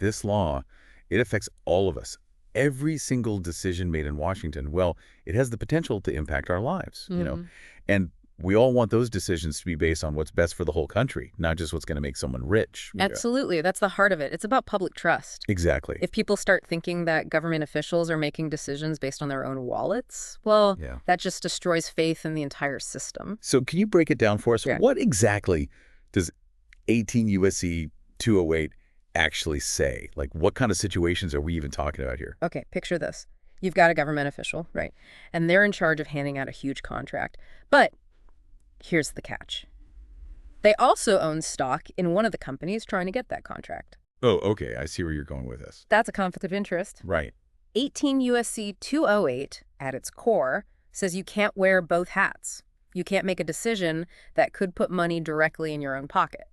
this law, it affects all of us. Every single decision made in Washington, well, it has the potential to impact our lives. And we all want those decisions to be based on what's best for the whole country, not just what's going to make someone rich. Absolutely. That's the heart of it. It's about public trust. Exactly. If people start thinking that government officials are making decisions based on their own wallets, well, that just destroys faith in the entire system. So can you break it down for us? Yeah. What exactly does 18 U.S.C. 208 actually say? Like, what kind of situations are we even talking about here? Okay, picture this. You've got a government official, right? And they're in charge of handing out a huge contract. But here's the catch. They also own stock in one of the companies trying to get that contract. Oh, okay. I see where you're going with this. That's a conflict of interest. Right. 18 U.S.C. 208, at its core, says you can't wear both hats. You can't make a decision that could put money directly in your own pocket.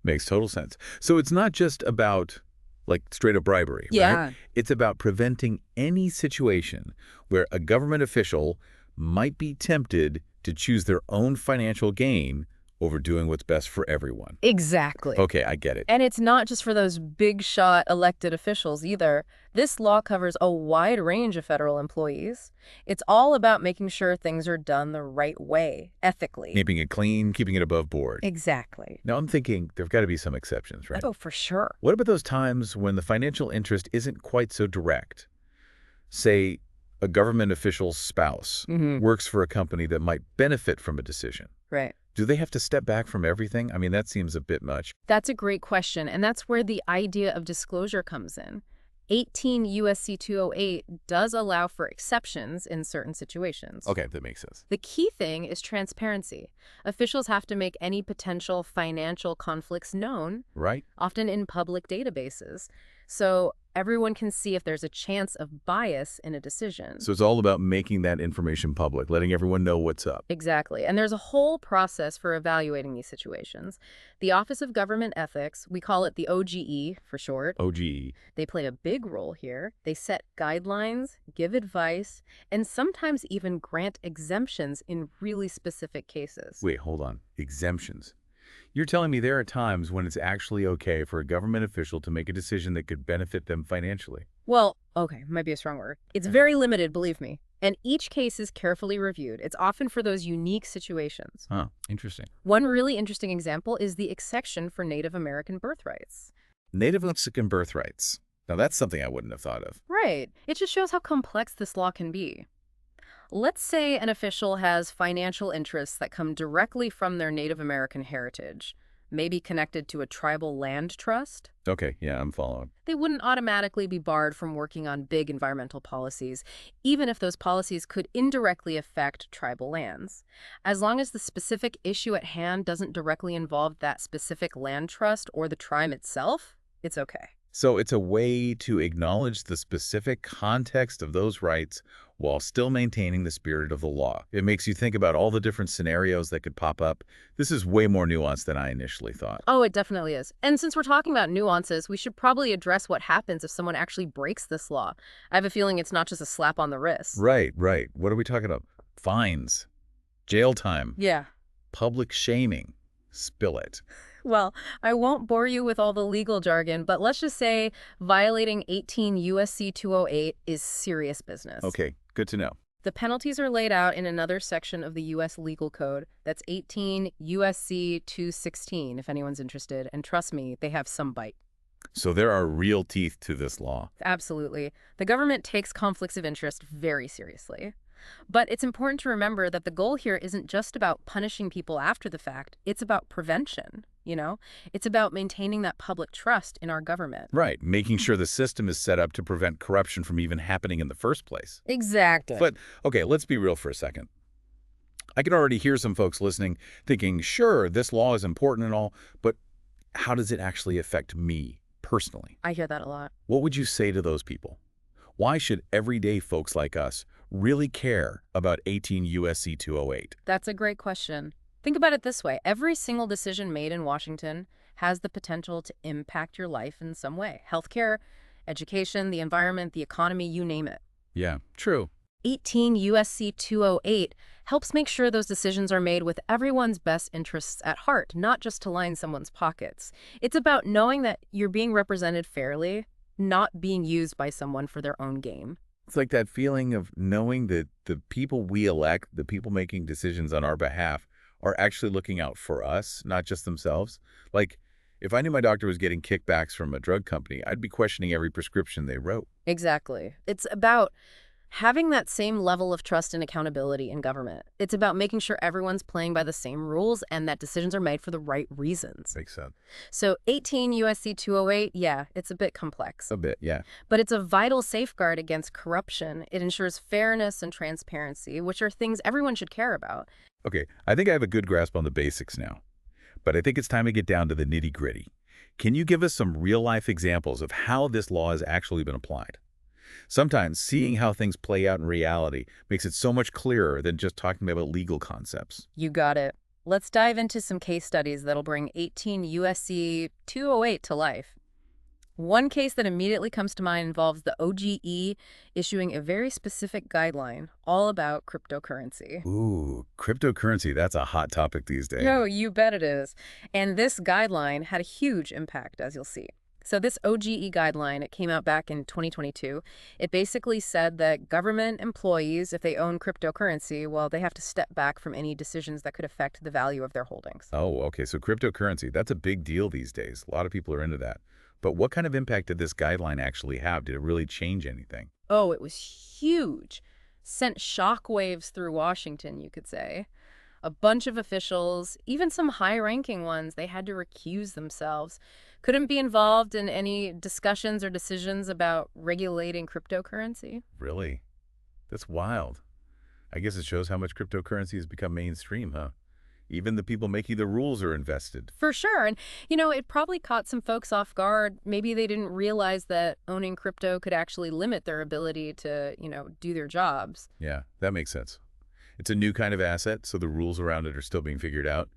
Makes total sense. So it's not just about, like, straight-up bribery, right? It's about preventing any situation where a government official might be tempted to choose their own financial gain over doing what's best for everyone. Exactly. Okay, I get it. And it's not just for those big-shot elected officials either. This law covers a wide range of federal employees. It's all about making sure things are done the right way, ethically. Keeping it clean, keeping it above board. Exactly. Now, I'm thinking there've got to be some exceptions, right? Oh, for sure. What about those times when the financial interest isn't quite so direct? Say, a government official's spouse works for a company that might benefit from a decision. Right. Do they have to step back from everything? I mean, that seems a bit much. That's a great question, and that's where the idea of disclosure comes in. 18 U.S.C. 208 does allow for exceptions in certain situations. Okay, that makes sense. The key thing is transparency. Officials have to make any potential financial conflicts known, Right. often in public databases, so everyone can see if there's a chance of bias in a decision. So it's all about making that information public, letting everyone know what's up. Exactly. And there's a whole process for evaluating these situations. The Office of Government Ethics, we call it the OGE for short. OGE. They play a big role here. They set guidelines, give advice, and sometimes even grant exemptions in really specific cases. Wait, hold on. Exemptions. You're telling me there are times when it's actually okay for a government official to make a decision that could benefit them financially? Well, okay, might be a strong word. It's very limited, believe me. And each case is carefully reviewed. It's often for those unique situations. Huh, interesting. One really interesting example is the exception for Native American birthrights. Native Mexican birthrights. Now that's something I wouldn't have thought of. Right. It just shows how complex this law can be. Let's say an official has financial interests that come directly from their Native American heritage, maybe connected to a tribal land trust. Okay, yeah, I'm following. They wouldn't automatically be barred from working on big environmental policies, even if those policies could indirectly affect tribal lands. As long as the specific issue at hand doesn't directly involve that specific land trust or the tribe itself, it's okay. So it's a way to acknowledge the specific context of those rights while still maintaining the spirit of the law. It makes you think about all the different scenarios that could pop up. This is way more nuanced than I initially thought. Oh, it definitely is. And since we're talking about nuances, we should probably address what happens if someone actually breaks this law. I have a feeling it's not just a slap on the wrist. Right. What are we talking about? Fines, jail time, Yeah. public shaming. Spill it. Well, I won't bore you with all the legal jargon, but let's just say violating 18 U.S.C. 208 is serious business. Okay, good to know. The penalties are laid out in another section of the U.S. Legal Code. That's 18 U.S.C. 216, if anyone's interested. And trust me, they have some bite. So there are real teeth to this law. Absolutely. The government takes conflicts of interest very seriously. But it's important to remember that the goal here isn't just about punishing people after the fact. It's about prevention, you know? It's about maintaining that public trust in our government. Right, making sure the system is set up to prevent corruption from even happening in the first place. Exactly. But, okay, let's be real for a second. I can already hear some folks listening thinking, sure, this law is important and all, but how does it actually affect me personally? I hear that a lot. What would you say to those people? Why should everyday folks like us really care about 18 U.S.C. 208? That's a great question. Think about it this way. Every single decision made in Washington has the potential to impact your life in some way. Healthcare, education, the environment, the economy, you name it. Yeah, true. 18 U.S.C. 208 helps make sure those decisions are made with everyone's best interests at heart, not just to line someone's pockets. It's about knowing that you're being represented fairly, not being used by someone for their own gain. It's like that feeling of knowing that the people we elect, the people making decisions on our behalf, are actually looking out for us, not just themselves. Like, if I knew my doctor was getting kickbacks from a drug company, I'd be questioning every prescription they wrote. Exactly. It's about having that same level of trust and accountability in government. It's about making sure everyone's playing by the same rules and that decisions are made for the right reasons. Makes sense. So 18 U.S.C. 208, yeah, it's a bit complex. A bit, yeah. But it's a vital safeguard against corruption. It ensures fairness and transparency, which are things everyone should care about. Okay, I think I have a good grasp on the basics now, but I think it's time to get down to the nitty-gritty. Can you give us some real-life examples of how this law has actually been applied? Sometimes seeing how things play out in reality makes it so much clearer than just talking about legal concepts. You got it. Let's dive into some case studies that'll bring 18 U.S.C. 208 to life. One case that immediately comes to mind involves the OGE issuing a very specific guideline all about cryptocurrency. Ooh, cryptocurrency, that's a hot topic these days. Yo, you bet it is. And this guideline had a huge impact, as you'll see. So this OGE guideline, it came out back in 2022. It basically said that government employees, if they own cryptocurrency, well, they have to step back from any decisions that could affect the value of their holdings. Oh, okay, so cryptocurrency, that's a big deal these days. A lot of people are into that. But what kind of impact did this guideline actually have? Did it really change anything? Oh, it was huge. Sent shockwaves through Washington, you could say. A bunch of officials, even some high-ranking ones, they had to recuse themselves. Couldn't be involved in any discussions or decisions about regulating cryptocurrency. Really? That's wild. I guess it shows how much cryptocurrency has become mainstream, huh? Even the people making the rules are invested. For sure. And, it probably caught some folks off guard. Maybe they didn't realize that owning crypto could actually limit their ability to, do their jobs. Yeah, that makes sense. It's a new kind of asset, so the rules around it are still being figured out.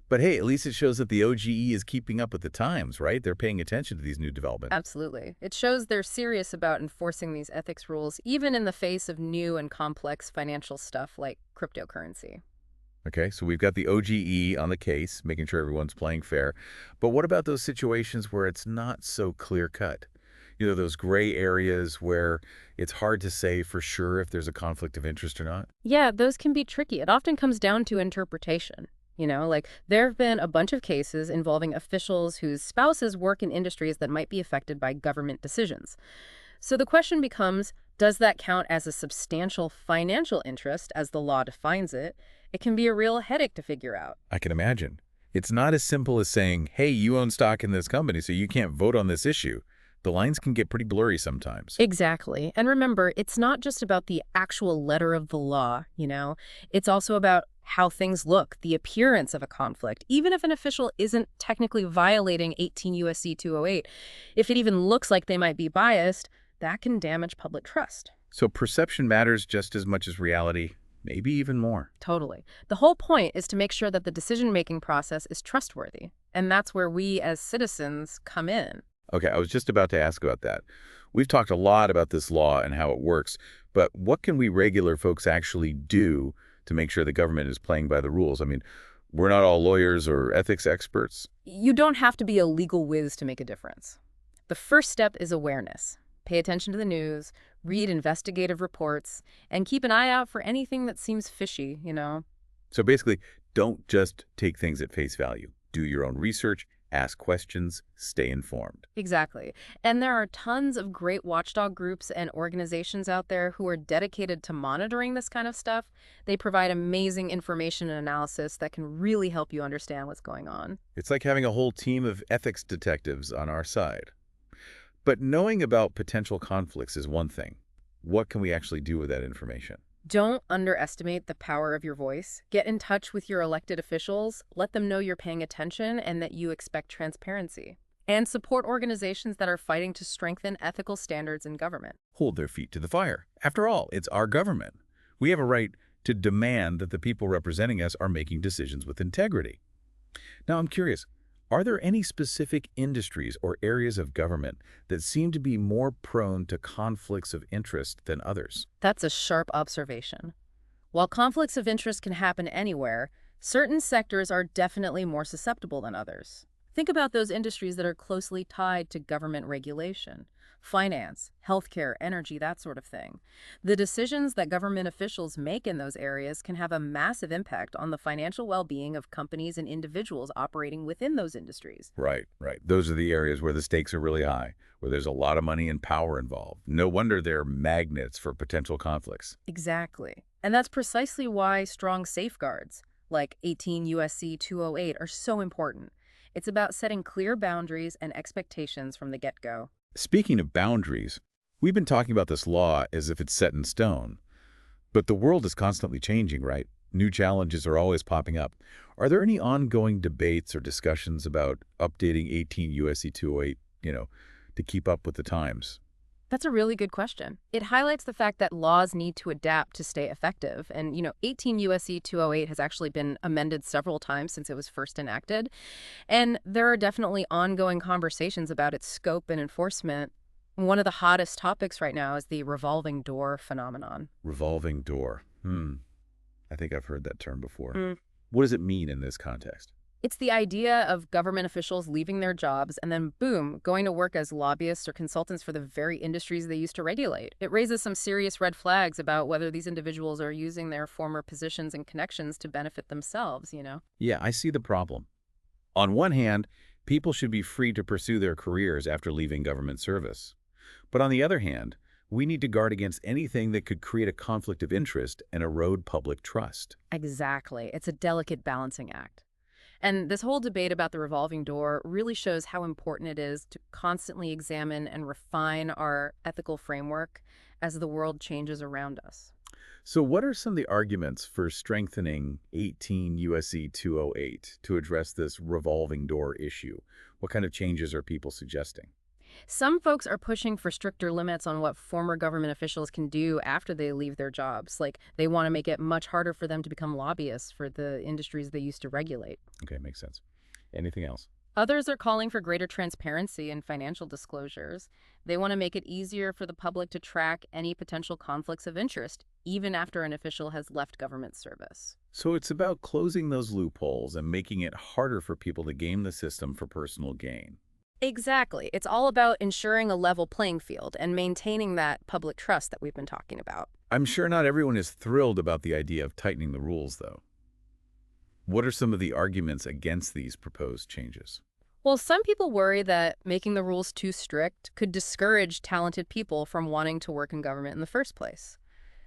But hey, at least it shows that the OGE is keeping up with the times, right? They're paying attention to these new developments. Absolutely. It shows they're serious about enforcing these ethics rules, even in the face of new and complex financial stuff like cryptocurrency. Okay, so we've got the OGE on the case, making sure everyone's playing fair. But what about those situations where it's not so clear-cut? Those gray areas where it's hard to say for sure if there's a conflict of interest or not? Yeah, those can be tricky. It often comes down to interpretation. There have been a bunch of cases involving officials whose spouses work in industries that might be affected by government decisions. So the question becomes, does that count as a substantial financial interest as the law defines it? It can be a real headache to figure out. I can imagine. It's not as simple as saying, hey, you own stock in this company, so you can't vote on this issue. The lines can get pretty blurry sometimes. Exactly. And remember, it's not just about the actual letter of the law, It's also about how things look, the appearance of a conflict. Even if an official isn't technically violating 18 U.S.C. 208, if it even looks like they might be biased, that can damage public trust. So perception matters just as much as reality, maybe even more. Totally. The whole point is to make sure that the decision-making process is trustworthy. And that's where we as citizens come in. Okay, I was just about to ask about that. We've talked a lot about this law and how it works, but what can we regular folks actually do to make sure the government is playing by the rules? I mean, we're not all lawyers or ethics experts. You don't have to be a legal whiz to make a difference. The first step is awareness. Pay attention to the news, read investigative reports, and keep an eye out for anything that seems fishy, So basically, don't just take things at face value. Do your own research, ask questions, stay informed. Exactly. And there are tons of great watchdog groups and organizations out there who are dedicated to monitoring this kind of stuff. They provide amazing information and analysis that can really help you understand what's going on. It's like having a whole team of ethics detectives on our side. But knowing about potential conflicts is one thing. What can we actually do with that information? Don't underestimate the power of your voice. Get in touch with your elected officials. Let them know you're paying attention and that you expect transparency. And support organizations that are fighting to strengthen ethical standards in government. Hold their feet to the fire. After all, it's our government. We have a right to demand that the people representing us are making decisions with integrity. Now, I'm curious, Are there any specific industries or areas of government that seem to be more prone to conflicts of interest than others? That's a sharp observation. While conflicts of interest can happen anywhere, certain sectors are definitely more susceptible than others. Think about those industries that are closely tied to government regulation, finance, healthcare, energy, that sort of thing. The decisions that government officials make in those areas can have a massive impact on the financial well-being of companies and individuals operating within those industries. Right, right. Those are the areas where the stakes are really high, where there's a lot of money and power involved. No wonder they're magnets for potential conflicts. Exactly. And that's precisely why strong safeguards, like 18 U.S.C. 208, are so important. It's about setting clear boundaries and expectations from the get-go. Speaking of boundaries, we've been talking about this law as if it's set in stone. But the world is constantly changing, right? New challenges are always popping up. Are there any ongoing debates or discussions about updating 18 U.S.C. 208, to keep up with the times? That's a really good question. It highlights the fact that laws need to adapt to stay effective. And, 18 U.S.C. 208 has actually been amended several times since it was first enacted. And there are definitely ongoing conversations about its scope and enforcement. One of the hottest topics right now is the revolving door phenomenon. Revolving door. I think I've heard that term before. What does it mean in this context? It's the idea of government officials leaving their jobs and then, boom, going to work as lobbyists or consultants for the very industries they used to regulate. It raises some serious red flags about whether these individuals are using their former positions and connections to benefit themselves. Yeah, I see the problem. On one hand, people should be free to pursue their careers after leaving government service. But on the other hand, we need to guard against anything that could create a conflict of interest and erode public trust. Exactly. It's a delicate balancing act. And this whole debate about the revolving door really shows how important it is to constantly examine and refine our ethical framework as the world changes around us. So what are some of the arguments for strengthening 18 U.S.C. 208 to address this revolving door issue? What kind of changes are people suggesting? Some folks are pushing for stricter limits on what former government officials can do after they leave their jobs. Like, they want to make it much harder for them to become lobbyists for the industries they used to regulate. Okay, makes sense. Anything else? Others are calling for greater transparency in financial disclosures. They want to make it easier for the public to track any potential conflicts of interest, even after an official has left government service. So it's about closing those loopholes and making it harder for people to game the system for personal gain. Exactly. It's all about ensuring a level playing field and maintaining that public trust that we've been talking about. I'm sure not everyone is thrilled about the idea of tightening the rules, though. What are some of the arguments against these proposed changes? Well, some people worry that making the rules too strict could discourage talented people from wanting to work in government in the first place.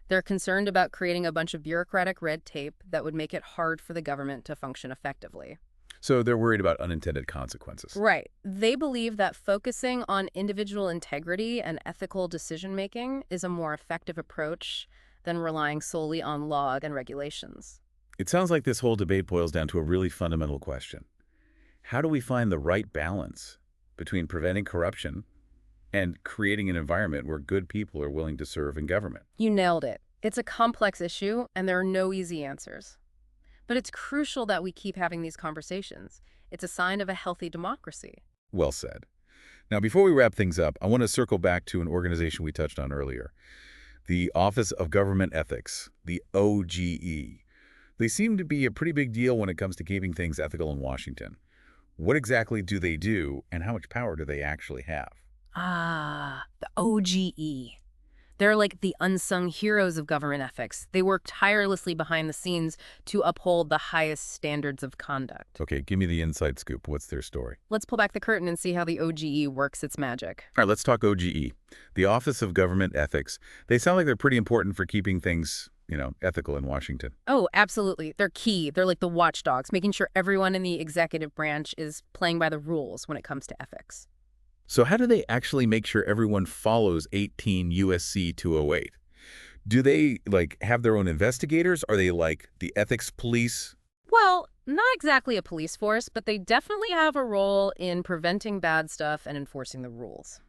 They're concerned about creating a bunch of bureaucratic red tape that would make it hard for the government to function effectively. So they're worried about unintended consequences. Right. They believe that focusing on individual integrity and ethical decision-making is a more effective approach than relying solely on law and regulations. It sounds like this whole debate boils down to a really fundamental question. How do we find the right balance between preventing corruption and creating an environment where good people are willing to serve in government? You nailed it. It's a complex issue, and there are no easy answers. But it's crucial that we keep having these conversations. It's a sign of a healthy democracy. Well said. Now, before we wrap things up, I want to circle back to an organization we touched on earlier, the Office of Government Ethics, the OGE. They seem to be a pretty big deal when it comes to keeping things ethical in Washington. What exactly do they do, and how much power do they actually have? The OGE. They're like the unsung heroes of government ethics. They work tirelessly behind the scenes to uphold the highest standards of conduct. Okay, give me the inside scoop. What's their story? Let's pull back the curtain and see how the OGE works its magic. All right, let's talk OGE. The Office of Government Ethics. They sound like they're pretty important for keeping things, ethical in Washington. Oh, absolutely. They're key. They're like the watchdogs, making sure everyone in the executive branch is playing by the rules when it comes to ethics. So how do they actually make sure everyone follows 18 U.S.C. 208? Do they, have their own investigators? Are they like the ethics police? Well, not exactly a police force, but they definitely have a role in preventing bad stuff and enforcing the rules.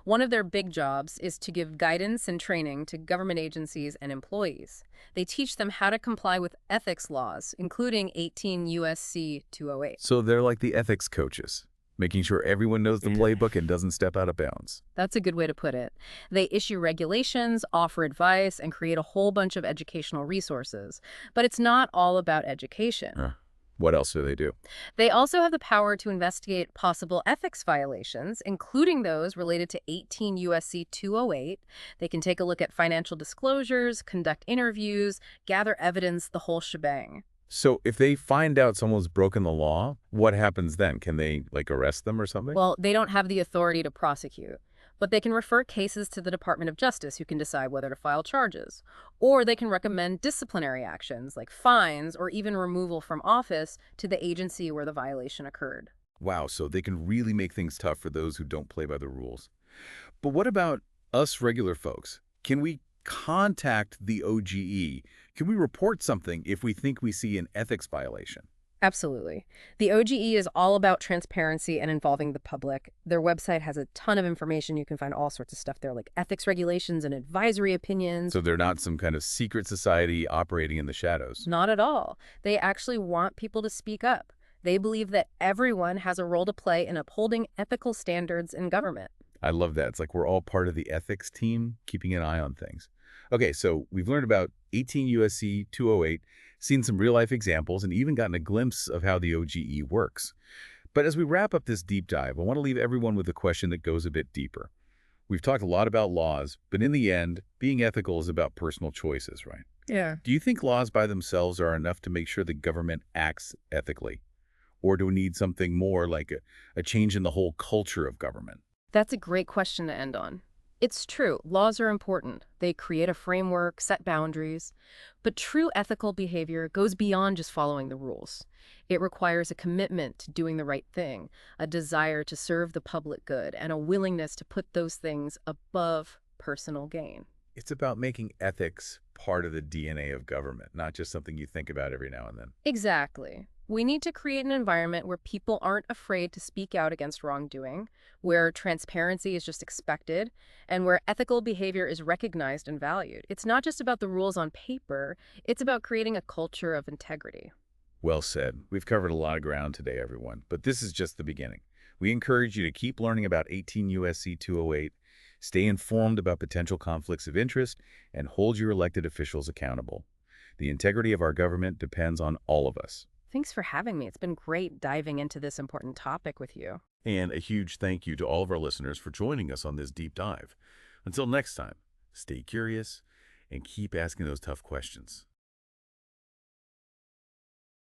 One of their big jobs is to give guidance and training to government agencies and employees. They teach them how to comply with ethics laws, including 18 U.S.C. 208. So they're like the ethics coaches, making sure everyone knows the playbook and doesn't step out of bounds. That's a good way to put it. They issue regulations, offer advice, and create a whole bunch of educational resources. But it's not all about education. What else do they do? They also have the power to investigate possible ethics violations, including those related to 18 U.S.C. 208. They can take a look at financial disclosures, conduct interviews, gather evidence, the whole shebang. So if they find out someone's broken the law, what happens then? Can they, like, arrest them or something? Well, they don't have the authority to prosecute, but they can refer cases to the Department of Justice, who can decide whether to file charges. Or they can recommend disciplinary actions, like fines or even removal from office, to the agency where the violation occurred. Wow, so they can really make things tough for those who don't play by the rules. But what about us regular folks? Can we contact the OGE? Can we report something if we think we see an ethics violation? Absolutely. The OGE is all about transparency and involving the public. Their website has a ton of information. You can find all sorts of stuff there, like ethics regulations and advisory opinions. So they're not some kind of secret society operating in the shadows. Not at all. They actually want people to speak up. They believe that everyone has a role to play in upholding ethical standards in government. I love that. It's like we're all part of the ethics team, keeping an eye on things. Okay, so we've learned about 18 U.S.C. 208, seen some real-life examples, and even gotten a glimpse of how the OGE works. But as we wrap up this deep dive, I want to leave everyone with a question that goes a bit deeper. We've talked a lot about laws, but in the end, being ethical is about personal choices, right? Yeah. Do you think laws by themselves are enough to make sure the government acts ethically? Or do we need something more, like a change in the whole culture of government? That's a great question to end on. It's true, laws are important. They create a framework, set boundaries. But true ethical behavior goes beyond just following the rules. It requires a commitment to doing the right thing, a desire to serve the public good, and a willingness to put those things above personal gain. It's about making ethics part of the DNA of government, not just something you think about every now and then. Exactly. We need to create an environment where people aren't afraid to speak out against wrongdoing, where transparency is just expected, and where ethical behavior is recognized and valued. It's not just about the rules on paper, it's about creating a culture of integrity. Well said. We've covered a lot of ground today, everyone, but this is just the beginning. We encourage you to keep learning about 18 U.S.C. 208, stay informed about potential conflicts of interest, and hold your elected officials accountable. The integrity of our government depends on all of us. Thanks for having me. It's been great diving into this important topic with you. And a huge thank you to all of our listeners for joining us on this deep dive. Until next time, stay curious and keep asking those tough questions.